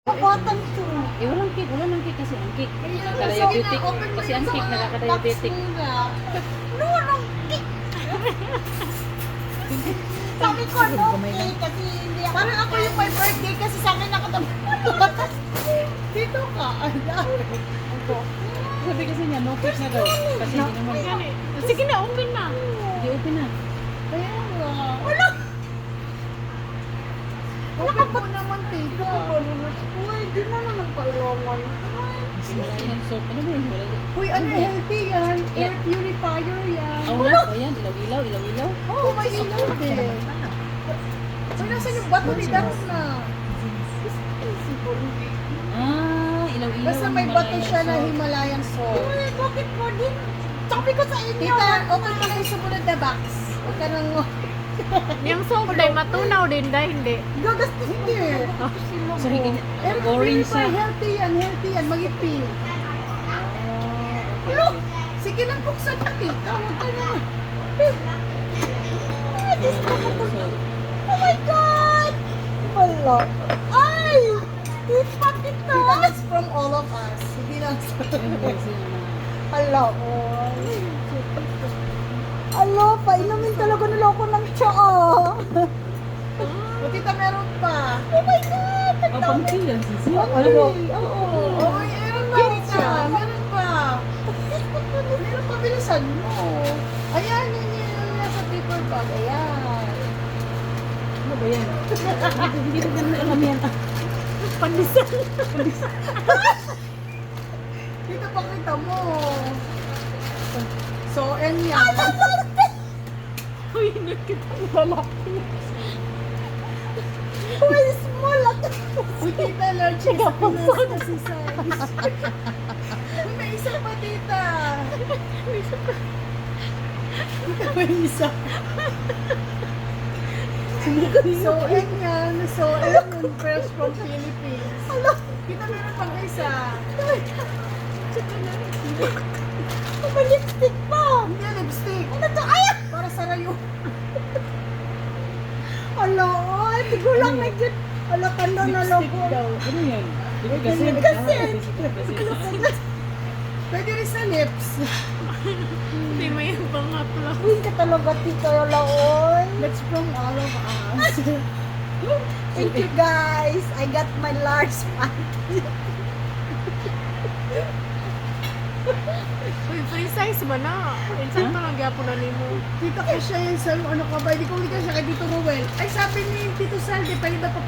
Kabatan to. Walang cake. Wala nang cake kasi ang cake. Diabetic. Kasi ang cake nakaka-diabetic. No, anong cake? Sabi ko, no cake kasi hindi ako. Parang ako yung my birthday kasi sa akin nakatabukas. Dito ka. Ay, dahil. Sabi kasi niya, no cake na daw. Kasi hindi naman. Sige na, open na. Hindi open na. Kaya nga. Wala. Wala ka naman, tita. Uy, di na naman kailangan. Wala yan soap. Ano ba yun? Wala yan. Uy, unhealthy yan. Air purifier yan. Oh, wala pa yan. Ilaw-ilaw. Ilaw-ilaw. Oo, may ilaw din. Uy, nasan yung bato ni Daphna? Ilaw-ilaw. Basta may bato siya na Himalayan salt. Uy, bakit mo din? Sabi ko sa inyo. Tita, open mo yung sumunod na box. Huwag ka nang... Yung soap day, matunaw din dahil hindi. Gagastos hindi. So, hindi Air boring purifier, siya. healthy yan. Mag-ipil. Hello? Sige lang, buksan na, tita. Huwag ka na. Ah, Diyos ko, oh my God! Wala. Ay! Tita, tita! That's from all of us. Hindi lang sa... Hala, oh. Alo, painumin talaga nila ako ng tsaa. O, tita, meron pa. Oh my God! Oh, pang-chill yan, sisi. Oo. Oo, meron pa, tita. Meron pa. Meron pa, bilisan mo. Ayan, yun nasa paper bag. Ayan. Ano ba yan? Hindi ko ganun alam yan. Pandisan. Dito pakita mo. So, and yan. Uy, nakita mo lalaki. Uy, small at uy, tita, allergic sa Pinas kasi size. Uy, may isa pa, tita. Tita, may isa. So, and yan. So, and yung fresh from Philippines. Kita meron pang isa. May lipstick pa. Hindi, lipstick. Ano to? Ay! Para sa rayo. Ala, ay, tigo lang na dyan. Ala, kanda na logo. Ano yan? Kasi. Pwede rin sa lips. Hindi mo yung pangatlo. Uy, ka talaga, tita, laon. That's from all of us. Thank you, guys. I got my large panty. Uy, free size ba na? Insaan pa lang gyapon na nimo. Tita, kasi yan sa ano ka ba? Hindi ko siya kay Tito Ruel. Ay, sabi ni Tito Sal, di pa rin ba